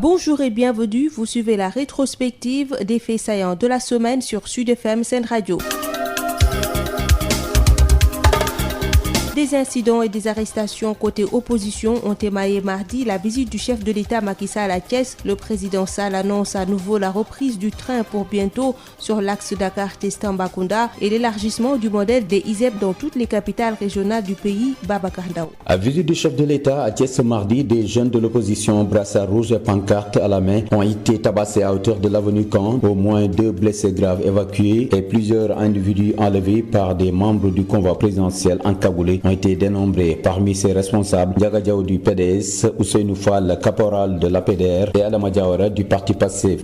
Bonjour et bienvenue, vous suivez la rétrospective des faits saillants de la semaine sur Sud FM Sen Radio. Des incidents et des arrestations côté opposition ont émaillé mardi la visite du chef de l'État Macky Sall à Thiès. Le président Sall annonce à nouveau la reprise du train pour bientôt sur l'axe Dakar-Tambacounda et l'élargissement du modèle des ISEP dans toutes les capitales régionales du pays. Babacar Ndao. À visite du chef de l'État à Thiès ce mardi, des jeunes de l'opposition brassard rouge et pancarte à la main ont été tabassés à hauteur de l'avenue Caen. Au moins 2 blessés graves évacués et plusieurs individus enlevés par des membres du convoi présidentiel encagoulé ont été dénombrés. Parmi ces responsables, Ndiaga Diaw du PDS, Ousseynou Fall, caporal de l'APDR et Adama Diawara du parti Pastef.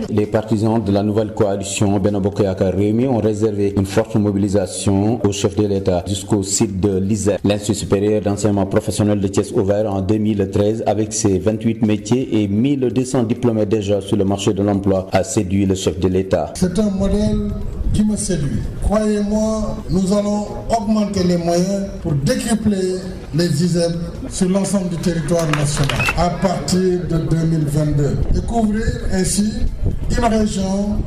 Les partisans de la nouvelle coalition Benno Bokk Yakaar Rewmi ont réservé une forte mobilisation au chef de l'État jusqu'au site de l'ISEP, l'Institut supérieur d'enseignement professionnel de Thiès, ouvert en 2013 avec ses 28 métiers et 1200 diplômés déjà sur le marché de l'emploi, a séduit le chef de l'État. C'est un modèle qui me séduit. Croyez-moi, nous allons augmenter les moyens pour décupler les ISEP sur l'ensemble du territoire national à partir de 2022 et couvrir ainsi une région,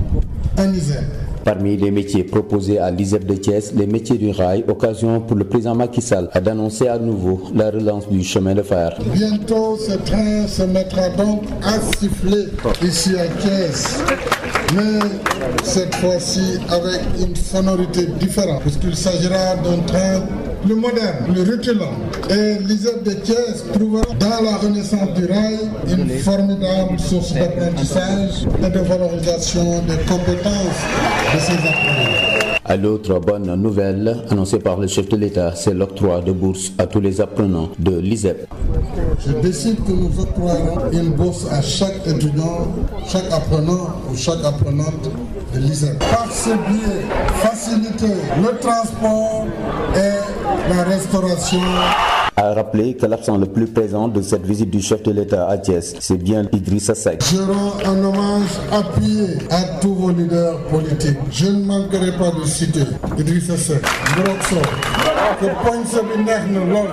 un ISEP. Parmi les métiers proposés à l'ISEP de Thiès, les métiers du rail, occasion pour le président Macky Sall d'annoncer à nouveau la relance du chemin de fer. Bientôt, ce train se mettra donc à siffler ici à Thiès, mais cette fois-ci avec une sonorité différente, puisqu'il s'agira d'un train plus moderne, plus reculant. Et l'ISEP de Thiès trouvera dans la renaissance du rail une formidable source d'apprentissage et de valorisation des compétences de ses apprenants. À l'autre bonne nouvelle annoncée par le chef de l'État, c'est l'octroi de bourse à tous les apprenants de l'ISEP. Je décide que nous octroierons une bourse à chaque étudiant, chaque apprenant ou chaque apprenante de l'ISEP. Par ce biais, faciliter le transport et la restauration. A rappelé que l'absent le plus présent de cette visite du chef de l'État à Thiès, c'est bien Idrissa Seck. Je rends un hommage appuyé à tous vos leaders politiques. Je ne manquerai pas de citer Idrissa Seck, Broxo, que Pointe bi neex na lool.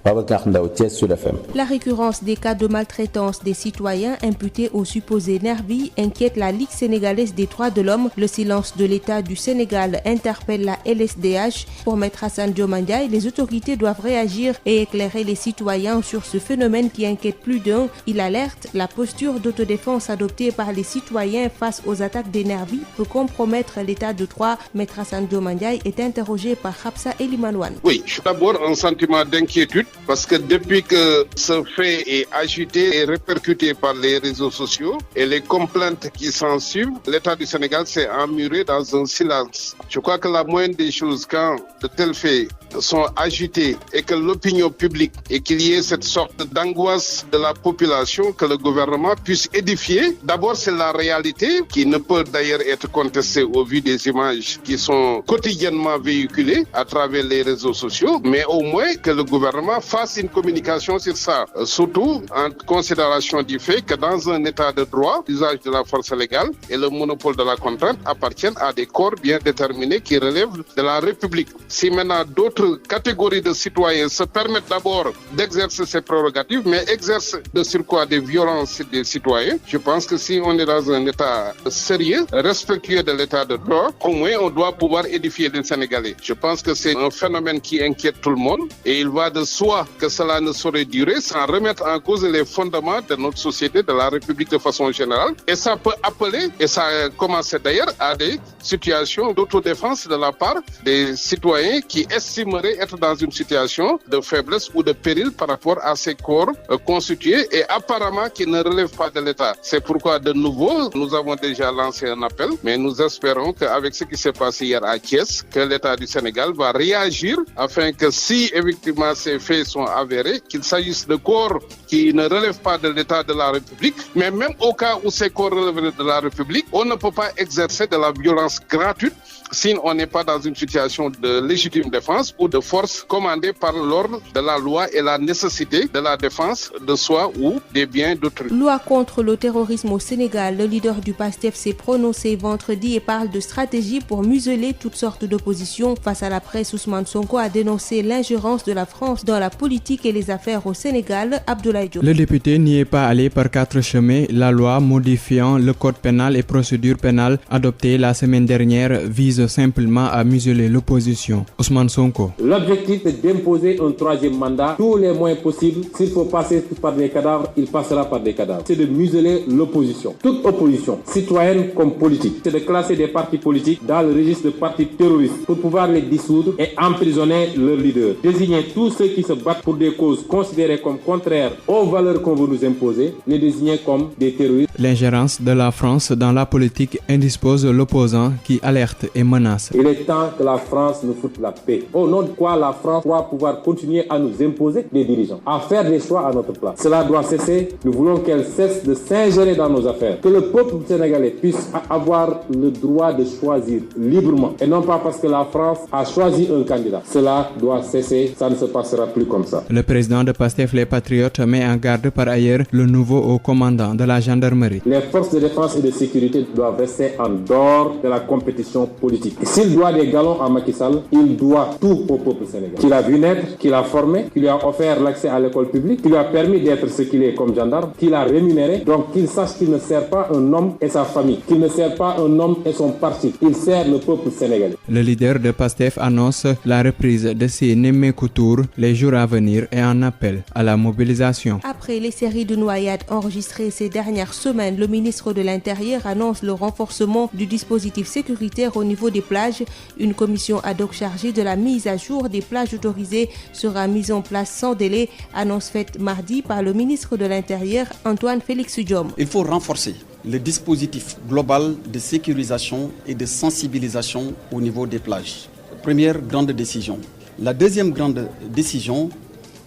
Babacar Ndao, Thiès Sud FM. La récurrence des cas de maltraitance des citoyens imputés aux supposés nervis inquiète la Ligue sénégalaise des droits de l'homme. Le silence de l'État du Sénégal interpelle la LSDH. Pour Maître Assane Dioma Ndiaye, les autorités doivent réagir et éclairer les citoyens sur ce phénomène qui inquiète plus d'un. Il alerte, la posture d'autodéfense adoptée par les citoyens face aux attaques des nervis peut compromettre l'état de droit. Maître Assane Dioma Ndiaye est interrogé par Hapsa Elimanouane. Oui, d'abord un sentiment d'inquiétude. Parce que depuis que ce fait est agité et répercuté par les réseaux sociaux et les complaintes qui s'en suivent, l'État du Sénégal s'est emmuré dans un silence. Je crois que la moindre des choses, quand de tels faits sont agités et que l'opinion publique et qu'il y ait cette sorte d'angoisse de la population, que le gouvernement puisse édifier, d'abord c'est la réalité qui ne peut d'ailleurs être contestée au vu des images qui sont quotidiennement véhiculées à travers les réseaux sociaux, mais au moins que le gouvernement fasse une communication sur ça, surtout en considération du fait que dans un état de droit, l'usage de la force légale et le monopole de la contrainte appartiennent à des corps bien déterminés qui relèvent de la République. Si maintenant d'autres catégories de citoyens se permettent d'abord d'exercer ces prérogatives, mais exercent de surcroît des violences des citoyens, je pense que si on est dans un état sérieux, respectueux de l'état de droit, au moins on doit pouvoir édifier les Sénégalais. Je pense que c'est un phénomène qui inquiète tout le monde et il va de soi que cela ne saurait durer sans remettre en cause les fondements de notre société, de la République de façon générale. Et ça peut appeler, et ça a commencé d'ailleurs, à des situations d'autodéfense de la part des citoyens qui estimeraient être dans une situation de faiblesse ou de péril par rapport à ces corps constitués et apparemment qui ne relèvent pas de l'État. C'est pourquoi de nouveau, nous avons déjà lancé un appel, mais nous espérons qu'avec ce qui s'est passé hier à Thiès, que l'État du Sénégal va réagir afin que si effectivement ces faits faits sont avérés, qu'il s'agisse de corps qui ne relèvent pas de l'État de la République, mais même au cas où ces corps relèvent de la République, on ne peut pas exercer de la violence gratuite si on n'est pas dans une situation de légitime défense ou de force commandée par l'ordre de la loi et la nécessité de la défense de soi ou des biens d'autrui. Loi contre le terrorisme au Sénégal, le leader du PASTEF s'est prononcé vendredi et parle de stratégie pour museler toutes sortes d'oppositions. Face à la presse, Ousmane Sonko a dénoncé l'ingérence de la France dans la politique et les affaires au Sénégal. Abdoulaye Diop. Le député n'y est pas allé par 4 chemins. La loi modifiant le code pénal et procédure pénale adoptée la semaine dernière vise simplement à museler l'opposition. Ousmane Sonko. L'objectif est d'imposer un troisième mandat, tous les moyens possibles. S'il faut passer par des cadavres, il passera par des cadavres. C'est de museler l'opposition. Toute opposition, citoyenne comme politique. C'est de classer des partis politiques dans le registre de partis terroristes pour pouvoir les dissoudre et emprisonner leurs leaders. Désigner tous ceux qui se battent pour des causes considérées comme contraires aux valeurs qu'on veut nous imposer, les désigner comme des terroristes. L'ingérence de la France dans la politique indispose l'opposant qui alerte et menace. Il est temps que la France nous foute la paix. Au nom de quoi la France doit pouvoir continuer à nous imposer des dirigeants, à faire des choix à notre place. Cela doit cesser. Nous voulons qu'elle cesse de s'ingérer dans nos affaires. Que le peuple sénégalais puisse avoir le droit de choisir librement et non pas parce que la France a choisi un candidat. Cela doit cesser. Ça ne se passera plus comme ça. Le président de PASTEF Les Patriotes met en garde par ailleurs le nouveau haut commandant de la gendarmerie. Les forces de défense et de sécurité doivent rester en dehors de la compétition politique. Et s'il doit des galons à Macky Sall, il doit tout au peuple sénégalais. Qu'il a vu naître, qu'il a formé, qu'il lui a offert l'accès à l'école publique, qu'il lui a permis d'être ce qu'il est comme gendarme, qu'il a rémunéré. Donc qu'il sache qu'il ne sert pas un homme et sa famille, qu'il ne sert pas un homme et son parti. Il sert le peuple sénégalais. Le leader de PASTEF annonce la reprise de ses Némékou Tours les jours à venir et en appelle à la mobilisation. Après les séries de noyades enregistrées ces dernières semaines, le ministre de l'Intérieur annonce le renforcement du dispositif sécuritaire au niveau des plages. Une commission ad hoc chargée de la mise à jour des plages autorisées sera mise en place sans délai. Annonce faite mardi par le ministre de l'Intérieur, Antoine Félix Diome. Il faut renforcer le dispositif global de sécurisation et de sensibilisation au niveau des plages. Première grande décision. La deuxième grande décision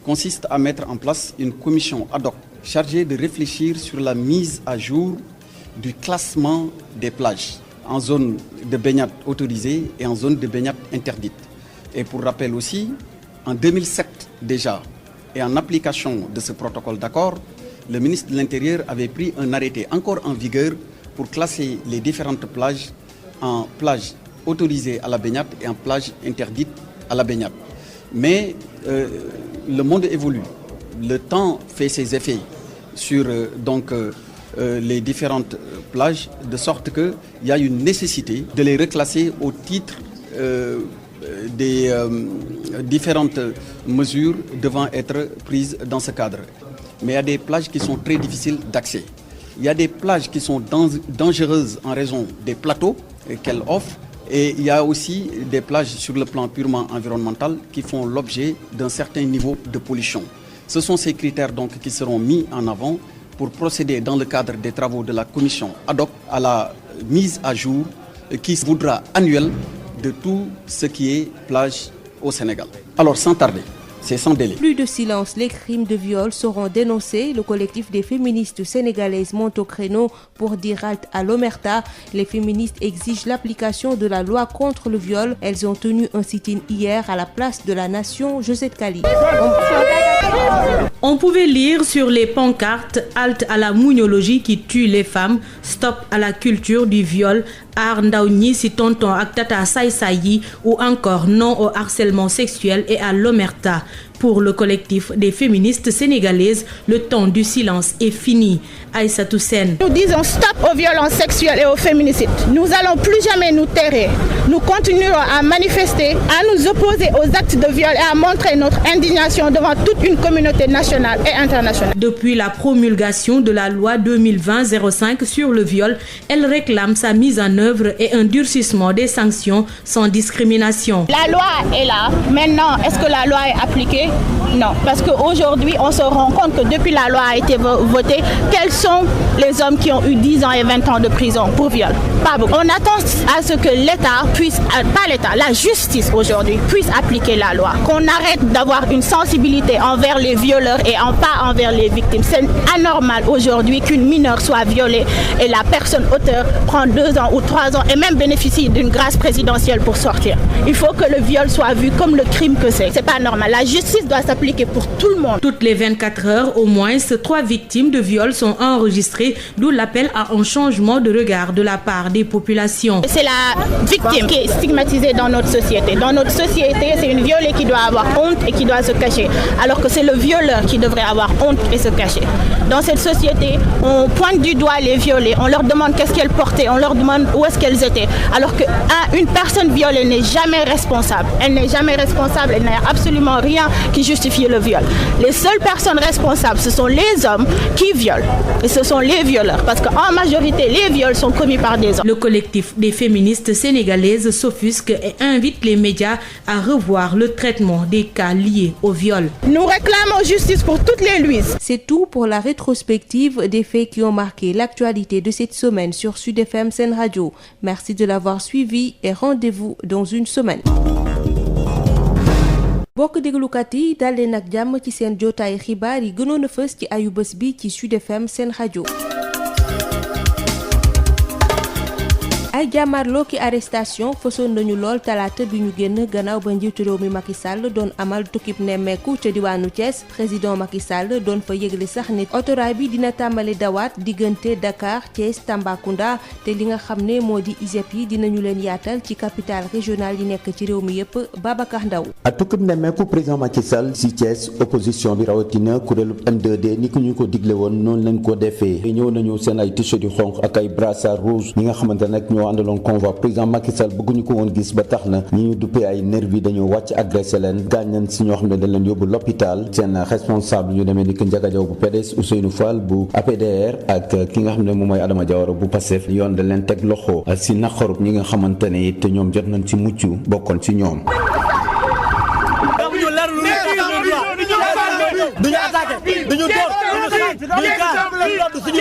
consiste à mettre en place une commission ad hoc chargée de réfléchir sur la mise à jour du classement des plages en zone de baignade autorisée et en zone de baignade interdite. Et pour rappel aussi, en 2007 déjà, et en application de ce protocole d'accord, le ministre de l'Intérieur avait pris un arrêté encore en vigueur pour classer les différentes plages en plages autorisées à la baignade et en plages interdites à la baignade. Mais le monde évolue, le temps fait ses effets sur les différentes plages, de sorte qu'il y a une nécessité de les reclasser au titre des différentes mesures devant être prises dans ce cadre. Mais il y a des plages qui sont très difficiles d'accès. Il y a des plages qui sont dangereuses en raison des plateaux qu'elles offrent. Et il y a aussi des plages sur le plan purement environnemental qui font l'objet d'un certain niveau de pollution. Ce sont ces critères donc qui seront mis en avant pour procéder dans le cadre des travaux de la commission ad hoc à la mise à jour qui se voudra annuelle de tout ce qui est plage au Sénégal. Alors sans tarder, c'est sans délai. Plus de silence, les crimes de viol seront dénoncés. Le collectif des féministes sénégalaises monte au créneau pour dire halte à l'omerta. Les féministes exigent l'application de la loi contre le viol. Elles ont tenu un sit-in hier à la place de la Nation. Josette Kali. On pouvait lire sur les pancartes « Halte à la mounologie qui tue les femmes »,« Stop à la culture du viol »,« Aar ndaw ñi si tonton ak tata saay-saay yi » ou encore « Non au harcèlement sexuel et à l'omerta ». Pour le collectif des féministes sénégalaises, le temps du silence est fini. Aïssatou Sène. Nous disons stop aux violences sexuelles et aux féminicides. Nous n'allons plus jamais nous taire. Nous continuerons à manifester, à nous opposer aux actes de viol et à montrer notre indignation devant toute une communauté nationale et internationale. Depuis la promulgation de la loi 2020-05 sur le viol, elle réclame sa mise en œuvre et un durcissement des sanctions sans discrimination. La loi est là. Maintenant, est-ce que la loi est appliquée? violer? Non, parce qu'aujourd'hui, on se rend compte que depuis la loi a été votée, quels sont les hommes qui ont eu 10 ans et 20 ans de prison pour viol? Pas beaucoup. On attend à ce que l'État puisse, pas l'État, la justice aujourd'hui puisse appliquer la loi. Qu'on arrête d'avoir une sensibilité envers les violeurs et pas envers les victimes. C'est anormal aujourd'hui qu'une mineure soit violée et la personne auteur prend 2 ans ou 3 ans et même bénéficie d'une grâce présidentielle pour sortir. Il faut que le viol soit vu comme le crime que c'est. C'est pas normal. La justice doit s'appliquer pour tout le monde. Toutes les 24 heures, au moins, 3 victimes de viol sont enregistrées, d'où l'appel à un changement de regard de la part des populations. C'est la victime qui est stigmatisée dans notre société. Dans notre société, c'est une violée qui doit avoir honte et qui doit se cacher, alors que c'est le violeur qui devrait avoir honte et se cacher. Dans cette société, on pointe du doigt les violées, on leur demande qu'est-ce qu'elles portaient, on leur demande où est-ce qu'elles étaient, alors qu'une personne violée n'est jamais responsable. Elle n'est jamais responsable, elle n'a absolument rien qui justifie le viol. Les seules personnes responsables, ce sont les hommes qui violent. Et ce sont les violeurs, parce qu'en majorité, les viols sont commis par des hommes. Le collectif des féministes sénégalaises s'offusque et invite les médias à revoir le traitement des cas liés au viol. Nous réclamons justice pour toutes les Louises. C'est tout pour la rétrospective des faits qui ont marqué l'actualité de cette semaine sur Sud FM Sen Radio. Merci de l'avoir suivi et rendez-vous dans une semaine. bokk déglukat yi dal leen ak jàmm ci seen jotaay xibaar yi gënoon a fës ci ayu bés bi ci Sud FM Sen Radio. ay jàmmarloo ki arrestation fësoon nañu lool talaata bi ñu génn gannaaw ba njiitu réew mi Macky Sall doon amal tukkib nemmeeku ca diwaanu Thiès président Macky Sall doon fa yëgle sax ne autorail bi dina tàmbali dawaat diggante Dakar Thiès Tambacounda te li nga xam ne moo di ISEP yi dinañu leen yaatal ci capitale régionale yi nekk ci réew mi yépp Babacar Ndaw ak tukkib nemmeeku président Macky Sall ci Thiès opposition bi rawatina kuréelu M2D ni ko ñu ko digle woon noonu lañ ko defee ñëw nañu seen ay t-shirt yu xonq ak ay brassard rouge ñi nga xamante nag ñoo àndaloon convoi président Macky Sall bëgguñu ko woon gis ba tax na ñi ñu duppee ay nervi dañoo wàcc agressé leen gaañ nañ si ñoo xam ne dañ leen yóbbu l'hôpital seen responsable ñu demee ni que Ndiaga Diaw bu PDS Ousseynou Fall bu APDR ak ki nga xam ne moom mooy Adama Diawara bu Pastef yoon dañ leen teg loxo si naqarub ñi nga xamante ne it ñoom jot nañ ci mucc bokkoon ci ñoom. duñu attaqué duñu door duñu xaaj duñu gaar suñu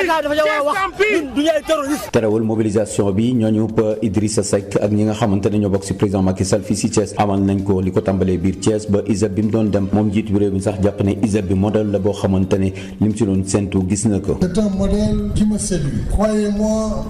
état dafa war a wax ñun duñu ay terroriste. terewul mobilisation bi ñooñu Idrissa Seck ak ñi nga xamante ne ñoo bokk ci président Macky Sall fii ci Thiès amal nañ ko li ko tàmbalee biir Thiès ba ISEP bi mu doon dem moom jiitu réew mi sax jàpp ne ISEP bi modèle la boo xamante ne lim ci doon séntu gis na ko. C'est un modèle qui me séduit. Croyez-moi.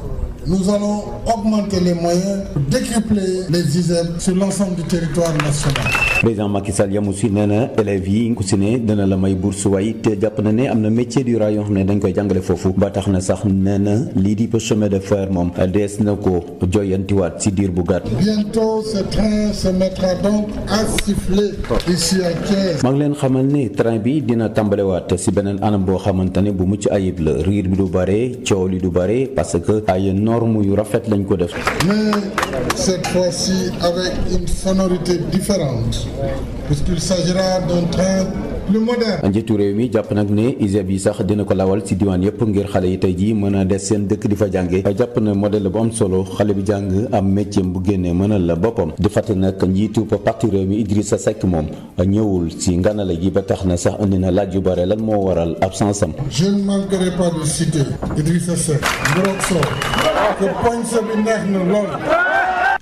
Nous allons augmenter les moyens pour décupler les ISEP sur l'ensemble du territoire national. président Macky Sall yamu si nee na élèves yi ku si ne dana la may bourse way te jàpp na ne am na métier du rail yoo xam ne dañ koy jàngale foofu ba tax na sax nee na lii di chemin de fer moom dees na ko joyantiwaat si diir bu gàtt. Bientôt ce train se mettra donc à siffler ici à Thiès. maa ngi leen xamal ne train bi dina tàmbalewaat si beneen anam boo xamante ne bu mucc ayib la riir bi du bare coow li du bare parce que ay normes yu rafet lañ ko def. Mais cette fois-ci avec une sonorité différente. Puisqu'il s'agira d'un train plus moderne. njiitu réew mi jàpp nag ne ISEP yi sax dina ko lawal ci diwaan yëpp ngir xale yi tey jii mën a des seen dëkk di fa jànge jàpp na modèle bu am solo xale bi jàng am métier bu génnee mënal la boppam di fàttali nag njiitu parti réew mi Idrissa Seck moom ñëwul ci nganale gi ba tax na sax indi na laaj yu bare lan moo waral absence am. Je ne manquerai pas de citer Idrissa Seck. Ngorok Sow. que poñ sa bi neex na lool.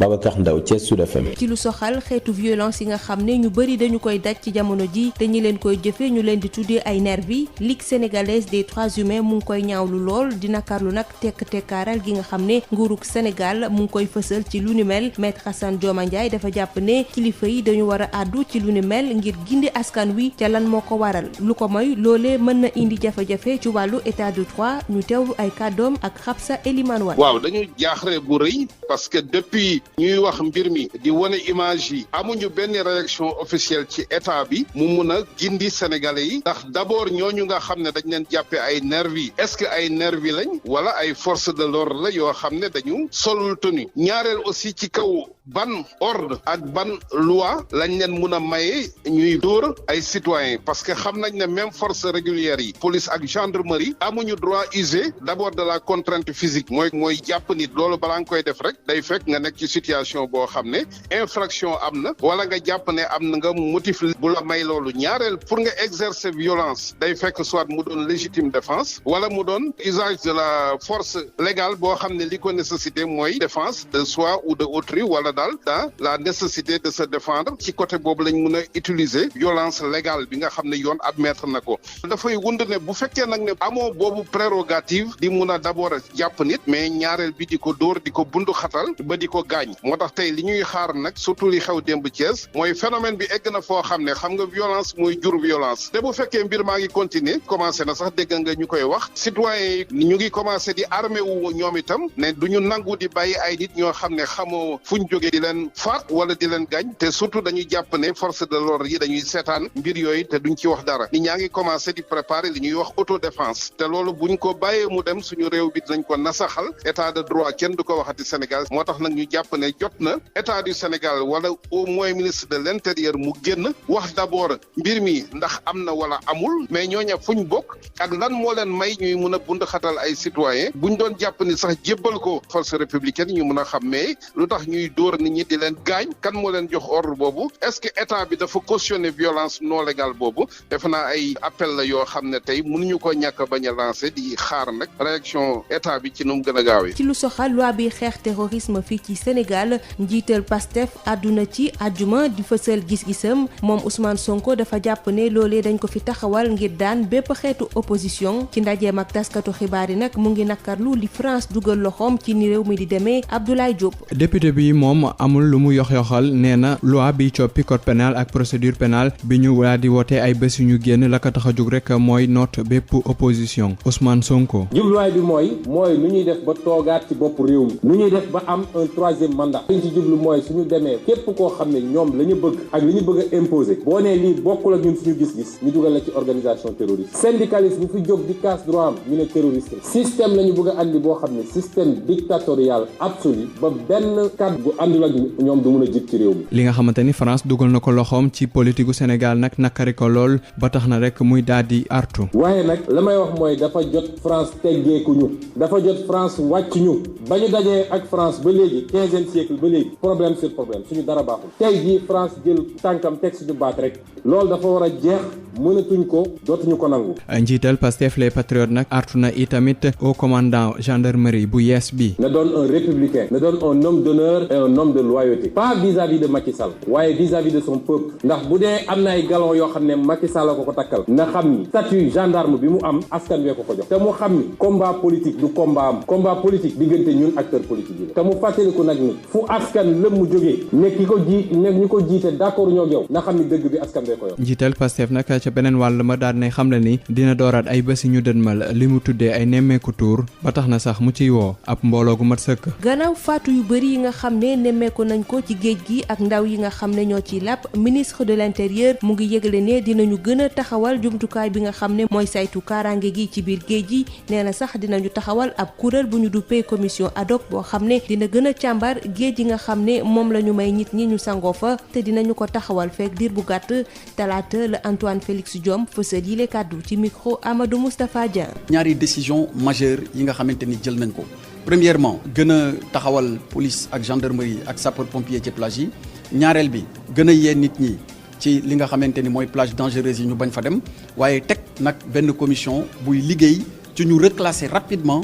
Babacar Ndaw Thiès Sud FM. ci lu soxal xeetu violence yi nga xam ne ñu bëri dañu koy daj ci jamono ji te ñi leen koy jëfee ñu leen di tuddee ay nervi Ligue sénégalaise des droits humains mu ngi koy ñaawlu lool di nakarlu nag tekkaaral gi nga xam ne nguurug Sénégal mu ngi koy fësal ci lu ni mel Maître Assane Dioma Ndiaye dafa jàpp ne kilifa yi dañu war a àddu ci lu ni mel ngir gindi askan wi ca lan moo ko waral lu ko mooy loolee mën na indi jafe-jafe ci wàllu état de droit ñu teewlu ay kàddoom ak Xabsa Elimane Wane. waaw dañu jaaxle bu rëy parce que depuis ñuy wax mbir mi di wane image yi amuñu benn réaction officielle ci état bi mu mun a gindi sénégalais yi ndax d'abord ñooñu nga xam ne dañ leen jàppee ay nervi est-ce que ay nervi lañ wala ay force de l'ordre la yoo xam ne dañu solul tenue ñaareel aussi ci kaw ban ordre ak ban loi lañ leen mun a maye ñuy dóor ay citoyens parce que xam nañ ne même force régulière yi police ak gendarmerie amuñu droit user d'abord de la contrainte physique mooy jàpp nit loolu balaa nga koy def rek day fekk nga nekk ci situation boo xam ne infraction am na wala nga jàpp ne am na nga motif bu la may loolu ñaareel pour nga exercer violence day fekk soit mu doon légitime défense wala mu doon usage de la force légale boo xam ne li ko nécessité mooy défense de soi ou de autrui wala daal dans la nécessité de se défendre ci côté boobu lañ mun a utiliser violence légale bi nga xam ne yoon admettre na ko dafay wund ne bu fekkee nag ne amoo boobu prérogative di mun a d'abord jàpp nit mais ñaareel bi di ko dóor di ko bundu xatal ba di ko gaañ moo tax tey li ñuy xaar nag surtout li xew démb Thiès mooy phénomène bi egg na foo xam ne xam nga violence mooy jur violence te bu fekkee mbir maa ngi continuer commencé na sax dégg nga ñu koy wax citoyens yi ñu ngi commencé di armé wu ñoom itam ne du ñu nangu di bàyyi ay nit ñoo xam ne xamoo fuñ jógee di leen faat wala di leen gaañ te surtout dañuy jàpp ne force de l'ordre yi dañuy seetaan mbir yooyu te duñ ci wax dara nit ñaa ngi commencé di préparer li ñuy wax autodéfense te loolu buñ ko bàyyee mu dem suñu réew bi dinañ ko nasaxal état de droit kenn du ko waxati Sénégal moo tax nag ñu jàpp ne jot na état du Sénégal wala au moins ministre de l'intérieur mu génn wax d'abord mbir mi ndax am na wala amul mais ñooña fuñ bokk ak lan moo leen may ñuy mun a bund xatal ay citoyens buñ doon jàpp ni sax jébbal ko force républicaine ñu mun a xam mais lu tax ñuy dóor nit ñi di leen gaañ kan moo leen jox ordre boobu est-ce que état bi dafa cautionner violence non légale boobu defe naa ay appel la yoo xam ne tey mënuñu ko ñàkk bañ a lancer di xaar nag réaction état bi ci nu mu gën a gaawee. ci lu soxal loi bi xeex terrorisme fii ci Sénégal njiital Pastef àdduna ci àjjuma di fësal gis-gisam moom Ousmane Sonko dafa jàpp ne loolee dañ ko fi taxawal ngir daan bépp xeetu opposition ci ndajeem ak taskatu xibaar yi nag mu ngi nakarlu li France dugal loxoom ci ni réew mi di demee Abdoulaye Diop. député bi moom amul lu mu yox-yoxal nee na loi bi coppi code pénal ak procédure pénale bi ñu waa di wote ay bés yu ñu génn la ko tax a jóg rek mooy noot bépp opposition Ousmane Sonko. jubluwaay bi mooy nu ñuy def ba toogaat ci bopp réew mi nu ñuy def ba am un troisième mandat liñ ci jublu mooy suñu demee képp koo xam ne ñoom la ñu bëgg ak li ñu bëgg a imposer boo nee lii bokkul ak ñun suñu gis-gis ñu dugal la ci organisation terroriste syndicaliste bu fi jóg di casse droit am ñu ne terroriste système la ñu bëgg a andi boo xam ne système dictatorial absolu ba benn cadre bu àndul ak ñoom du mun a jig ci réew mi. li nga xamante ni France dugal na ko loxoom ci politique gu Sénégal nag nakari ko lool ba tax na rek muy daal di artu. waaye nag la may wax mooy dafa jot France teggeeku ñu dafa jot France wàcc ñu ba ñu dajee ak France ba léegi 15e siècle ba léegi problème sur problème suñu dara baaxul tey jii France jël tànkam teg suñu baat rek loolu dafa war a jeex mënatuñ ko dootuñu ko nangu. njiital Pastef les patriotes nag artu na itamit au commandant gendarmerie bu yees bi. na doon un républicain na doon un homme d'honneur et un homme de loyauté pas vis-à-vis de Macky Sall waaye vis-à-vis de son peuple ndax bu dee am na ay galon yoo xam ne Macky Sall la ko takkal na xam ni statut gendarme bi mu am askan wee ko jox te mu xam ni combat politique du combat am combat politique diggante ñun acteurs politiques yi te mu fàttaliku nag ni fu askan lëm mu jógee ne ki ko ñi ko jiite d'accord ñoo yow na xam ni dëgg bi askan bee ko yor. njiital Pastef nag ca beneen wàll ma daal ne xam le ni dina dooraat ay bés ñu dënmal li mu tuddee ay nemmeeku tuur ba tax na sax mu ciy woo ab mbooloo gu mat sëkk. gannaaw faatu yu bëri yi nga xam ne nemmeeku nañ ko ci géej gi ak ndaw yi nga xam ne ñoo ciy làpp ministre de l'intérieur mu ngi yëgle ne dinañu gën a taxawal jumtukaay bi nga xam ne mooy saytu kaaraange gi ci biir géej gi nee na sax dinañu taxawal ab kuréel bu ñu duppee commission ad hoc boo xam ne dina gën a càmbar géej yi nga xam ne moom la ñu may nit ñi ñu sangoo fa te dinañu ko taxawal fekk diir bu gàtt talaata la Antoine Félix Diome fësal yi le kàddu ci micro Amadou Moustapha Dieng. ñaari décision majeure yi nga xamante ni jël nañ ko premièrement gën a taxawal police ak gendarmerie ak sapeur pompier ci plage yi ñaareel bi gën a yee nit ñi ci li nga xamante ni mooy plage dangereuse yi ñu bañ fa dem waaye teg nag benn commission buy liggéey ci ñu reclasser rapidement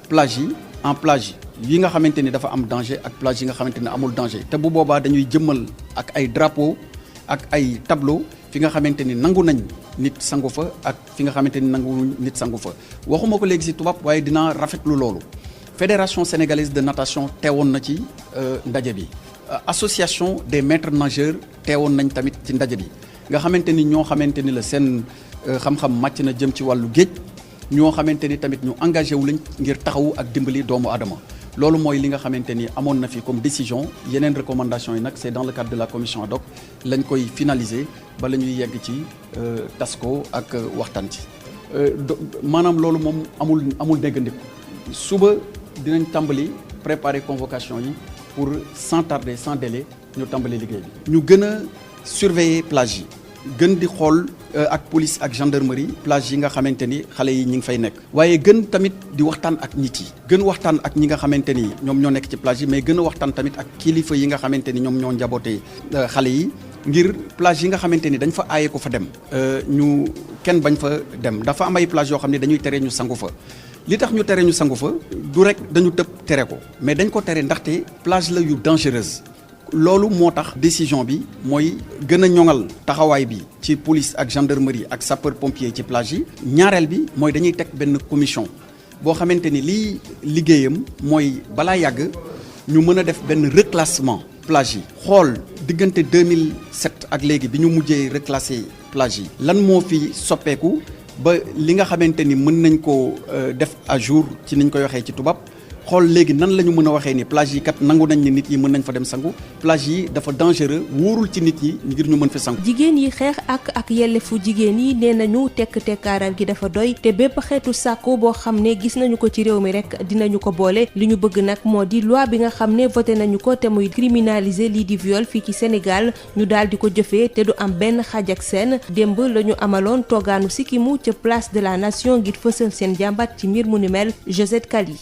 plage yi en plage yi nga xamante ni dafa am danger ak plage yi nga xamante ni amul danger te bu boobaa dañuy jëmmal ak ay drapeau ak ay tableau fi nga xamante ni nangu nañ nit sangu fa ak fi nga xamante ni nangu nit sangu fa waxuma ko léegi ci tubaab waaye dinaa rafetlu loolu fédération sénégalaise de natation teewoon na ci ndaje bi association des maîtres nageurs teewoon nañ tamit ci ndaje bi nga xamante ni ñoo xamante ni la seen xam-xam màcc na jëm ci wàllu géej ñoo xamante ni tamit ñu engagé wu lañ ngir taxawu ak dimbali doomu aadama loolu mooy li nga xamante ni amoon na fi comme décision yeneen recommandation yi nag c'est dans le cadre de la commission ad hoc lañ koy finaliser ba la ñuy yegg ci tas ko ak waxtaan ci maanaam loolu moom amul déggandiku suba dinañ tàmbali préparer convocation yi pour sans tarder sans délai ñu tàmbali liggéey bi. ñu gën a surveiller plage yi gën di xool ak police ak gendarmerie plage yi nga xamante ni xale yi ñi ngi fay nekk waaye gën tamit di waxtaan ak nit yi gën waxtaan ak ñi nga xamante ni ñoom ñoo nekk ci plage yi mais gën a waxtaan tamit ak kilifa yi nga xamante ni ñoom ñoo njaboote xale yi ngir plage yi nga xamante ni dañ fa aaye ko fa dem ñu kenn bañ fa dem dafa am ay plage yoo xam ne dañuy tere ñu sangu fa li tax ñu tere ñu sangu fa du rek dañu tëb tere ko mais dañ ko tere ndaxte plage la yu dangereuse loolu moo tax décision bi mooy gën a ñoŋal taxawaay bi ci police ak gendarmerie ak sapeur pompier ci plage yi ñaareel bi mooy dañuy teg benn commission boo xamante ni lii liggéeyam mooy balaa yàgg ñu mën a def benn reclassement plage yi xool diggante 2007 ak léegi bi ñu mujjee reclasser plage yi lan moo fi soppeeku ba li nga xamante ni mën nañ ko def à jour ci niñ koy waxee ci tubaab xool léegi nan la ñu mën a waxee ni plage yi kat nangu nañ ni nit yi mën nañ fa dem sangu plage yi dafa dangereux wóorul ci nit yi ngir ñu mën fa sangu. jigéen yi xeex ak yelleefu jigéen yi nee nañu tekkaaral gi dafa doy te bépp xeetu sàkku boo xam ne gis nañu ko ci réew mi rek dinañu ko boole li ñu bëgg nag moo di loi bi nga xam ne voté nañu ko te muy criminaliser lii di viol fii ci Sénégal ñu daal di ko jëfee te du am benn xaaj ak seen démb la ñu amaloon toogaanu sikkimu ca place de la nation ngir fësal seen jàmbat ci mbir mu ni mel Josette Kali.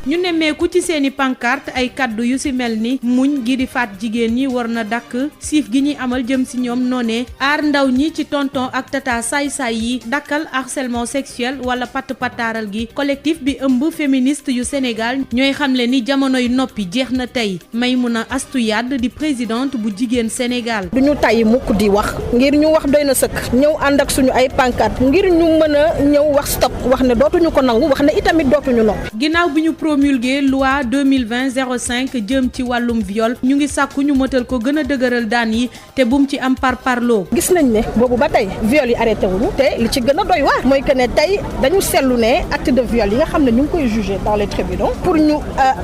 ñu nemmeeku ci seeni pancarte ay kaddu yu ci mel ni muñ gi di faat jigéen ñi war na dakk siif gi ñuy amal jëm ci ñoom noonee aar ndaw ñi ci tonton ak tata saay-saay yi dakkal harcèlement sexuel wala patt-pataaral gi collectif bi ëmb féministe yu Sénégal ñooy xamle ni jamonoy noppi jeex na tey Maïmouna Astou Yade di présidente bu jigéen Sénégal. du ñu tàyyi mukk di wax ngir ñu wax doy na sëkk ñëw ànd ak suñu ay pancarte ngir ñu mën a ñëw wax stop wax ne dootuñu ko nangu wax ne itamit dootuñu noppi. ginnaaw bi ñu promulgué loi 2020-05 jëm ci wàllum viol ñu ngi sàkku ñu mëtal ko gën a dëgëral daan yi te bum ci am parloo. gis nañ ne boobu ba tey viol yi arrêté wuñu te li ci gën a doy waar mooy que ne tey dañu seetlu ne acte de viol yi nga xam ne ñu ngi koy jugé dans les tribunaux pour ñu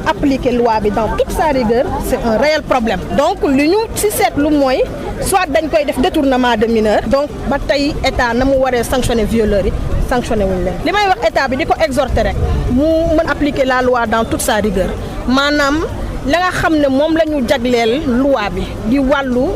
appliquer loi bi dans toute sa rigueur c'est un réel problème donc li ñu ci seetlu mooy soit dañ koy def détournement de mineur donc ba tey état na mu waree sanctionner violeurs yi sanctionné wuñ leen li may wax état bi di ko exhorter rek mu mën appliquer la loi dans toute sa rigueur maanaam la nga xam ne moom la ñu jagleel loi bi di wàllu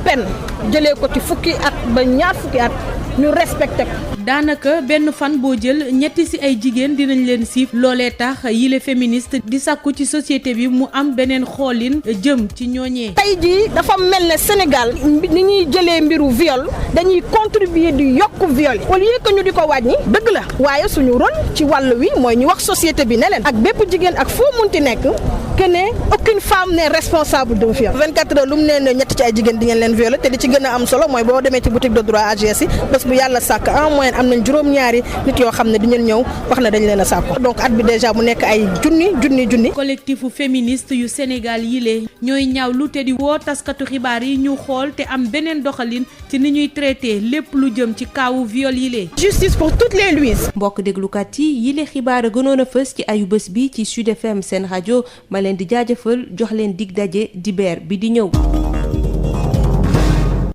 peine jëlee ko ci fukki at ba ñaar fukki at ñu respecté ko. daanaka benn fan boo jël ñetti ci ay jigéen dinañ leen siif loolee tax yile féministe di sàkku ci société bi mu am beneen xoolin jëm ci ñooñee. tey jii dafa mel ne Sénégal ni ñuy jëlee mbiru viol dañuy contribuer di yokk viol au lieu que ñu di ko wàññi dëgg la waaye suñu rôle ci wàll wi mooy ñu wax société bi ne leen ak bépp jigéen ak foo munti nekk que ne aucune femme n'est responsable d'un viol. 24 heures lu mu nee ñett ci ay jigéen di ngeen leen violer te li ci gën a am solo mooy boo demee ci boutique de droit AGS yi bés bu yàlla sàkk en moyenne am nañ juróom-ñaari nit yoo xam ne di ñëw wax ne dañ leen a sàkko donc at bi déjà mu nekk ay junni. collectifu féministe yu Sénégal yile ñooy ñaawlu te di woo taskatu xibaar yi ñu xool te am beneen doxalin ci ni ñuy traité lépp lu jëm ci kaawu viol yile. justice pour toutes les Louises. mbokk déglukat yi yile xibaar a gënoon a fës ci ayu bés bi ci Sud FM seen rajo ma leen di jaajëfal jox leen dig daje dibeer bi di ñëw.